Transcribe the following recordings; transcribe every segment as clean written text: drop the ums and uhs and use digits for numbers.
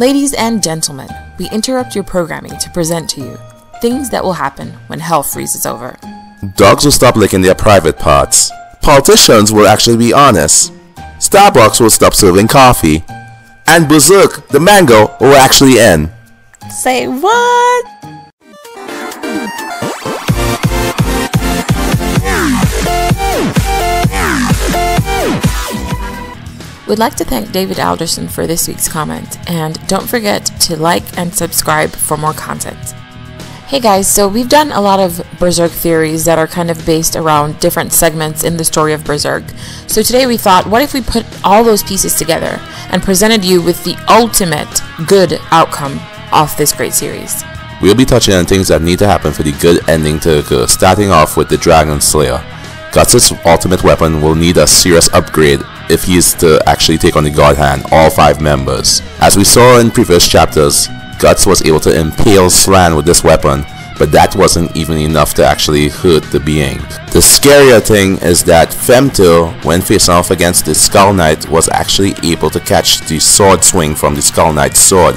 Ladies and gentlemen, we interrupt your programming to present to you things that will happen when hell freezes over. Dogs will stop licking their private parts. Politicians will actually be honest. Starbucks will stop serving coffee. And Berserk, the manga, will actually end. Say what? We'd like to thank David Alderson for this week's comment, and don't forget to like and subscribe for more content. Hey guys, so we've done a lot of Berserk theories that are kind of based around different segments in the story of Berserk. So today we thought, what if we put all those pieces together and presented you with the ultimate good outcome of this great series? We'll be touching on things that need to happen for the good ending to occur, starting off with the Dragon Slayer. Guts' ultimate weapon will need a serious upgrade if he is to actually take on the God Hand, all 5 members. As we saw in previous chapters, Guts was able to impale Slan with this weapon, but that wasn't even enough to actually hurt the being. The scarier thing is that Femto, when facing off against the Skull Knight, was actually able to catch the sword swing from the Skull Knight's sword.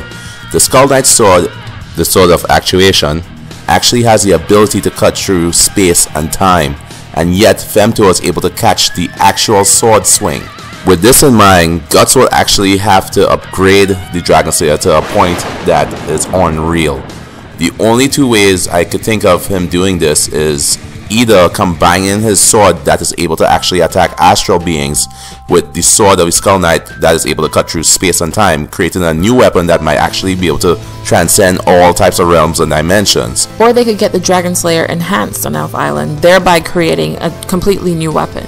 The Skull Knight's sword, the sword of actuation, actually has the ability to cut through space and time, and yet Femto was able to catch the actual sword swing. With this in mind, Guts will actually have to upgrade the Dragon Slayer to a point that is unreal. The only 2 ways I could think of him doing this is either combining his sword that is able to actually attack astral beings with the sword of the Skull Knight that is able to cut through space and time, creating a new weapon that might actually be able to transcend all types of realms and dimensions. Or they could get the Dragon Slayer enhanced on Elf Island, thereby creating a completely new weapon.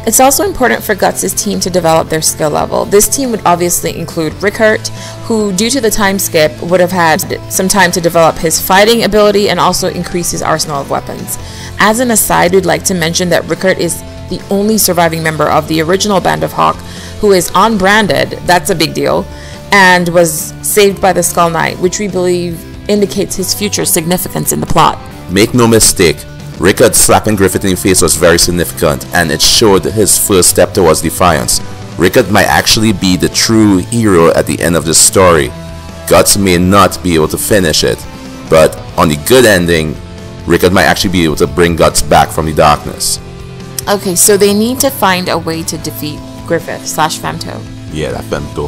It's also important for Guts' team to develop their skill level. This team would obviously include Rickert, who due to the time skip would have had some time to develop his fighting ability and also increase his arsenal of weapons. As an aside, we'd like to mention that Rickert is the only surviving member of the original Band of Hawk who is unbranded, that's a big deal, and was saved by the Skull Knight, which we believe indicates his future significance in the plot. Make no mistake, Rickert slapping Griffith in the face was very significant, and it showed his first step towards defiance. Rickert might actually be the true hero at the end of this story. Guts may not be able to finish it, but on the good ending, Rickert might actually be able to bring Guts back from the darkness. Okay, so they need to find a way to defeat Griffith/Femto. Yeah, that Femto.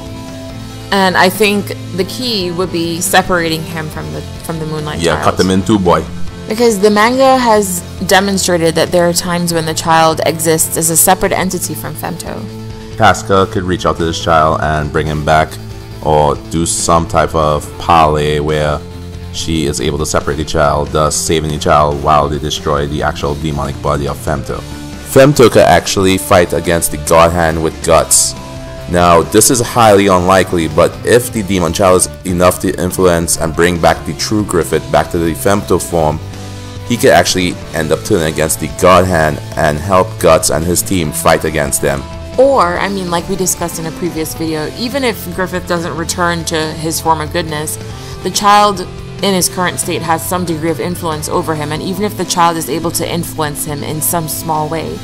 And I think the key would be separating him from the Moonlight Child. Cut them in 2, boy. Because the manga has demonstrated that there are times when the child exists as a separate entity from Femto. Casca could reach out to this child and bring him back, or do some type of parlay where she is able to separate the child, thus saving the child while they destroy the actual demonic body of Femto. Femto could actually fight against the God Hand with Guts. Now, this is highly unlikely, but if the demon child is enough to influence and bring back the true Griffith back to the Femto form, he could actually end up turning against the God Hand and help Guts and his team fight against them. Or, I mean, like we discussed in a previous video, even if Griffith doesn't return to his form of goodness, the child in his current state has some degree of influence over him, and even if the child is able to influence him in some small way,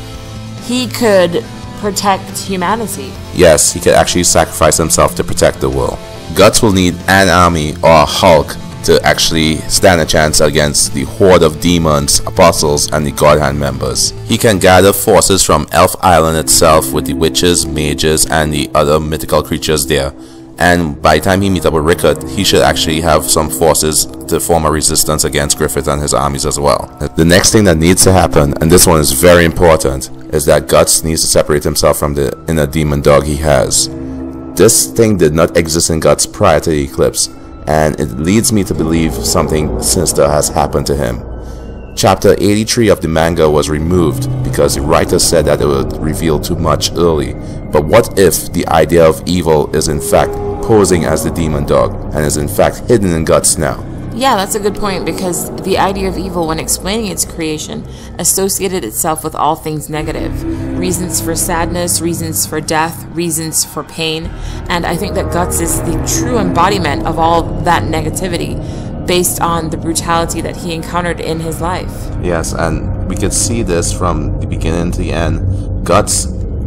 he could protect humanity. Yes, he could actually sacrifice himself to protect the world. Guts will need an army or a Hulk to actually stand a chance against the horde of demons, apostles, and the God Hand members. He can gather forces from Elf Island itself with the witches, mages, and the other mythical creatures there. And by the time he meets up with Rickert, he should actually have some forces to form a resistance against Griffith and his armies as well. The next thing that needs to happen, and this one is very important, is that Guts needs to separate himself from the inner demon dog he has. This thing did not exist in Guts prior to the eclipse, and it leads me to believe something sinister has happened to him. Chapter 83 of the manga was removed because the writer said that it would reveal too much early. But what if the idea of evil is in fact posing as the demon dog and is in fact hidden in Guts now? Yeah, that's a good point, because the idea of evil, when explaining its creation, associated itself with all things negative. Reasons for sadness, reasons for death, reasons for pain, and I think that Guts is the true embodiment of all that negativity, based on the brutality that he encountered in his life. Yes, and we could see this from the beginning to the end. Guts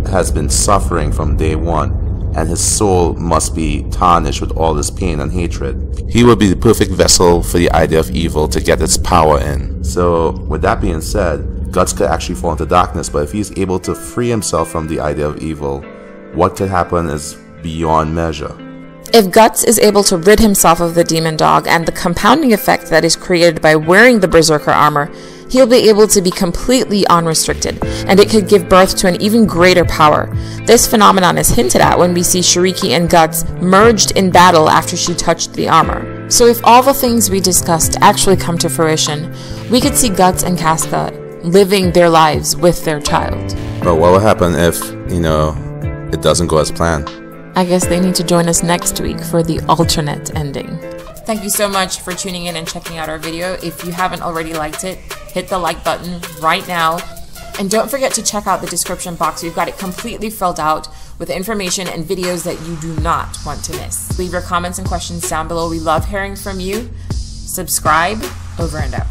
has been suffering from day one. and his soul must be tarnished with all this pain and hatred. He would be the perfect vessel for the idea of evil to get its power in. So, with that being said, Guts could actually fall into darkness, but if he's able to free himself from the idea of evil, what could happen is beyond measure. If Guts is able to rid himself of the demon dog and the compounding effect that is created by wearing the Berserker armor, he'll be able to be completely unrestricted, and it could give birth to an even greater power. This phenomenon is hinted at when we see Shiriki and Guts merged in battle after she touched the armor. So if all the things we discussed actually come to fruition, we could see Guts and Casca living their lives with their child. But what will happen if, it doesn't go as planned? I guess they need to join us next week for the alternate ending. Thank you so much for tuning in and checking out our video. If you haven't already liked it, hit the like button right now. And don't forget to check out the description box. We've got it completely filled out with information and videos that you do not want to miss. Leave your comments and questions down below. We love hearing from you. Subscribe. Over and out.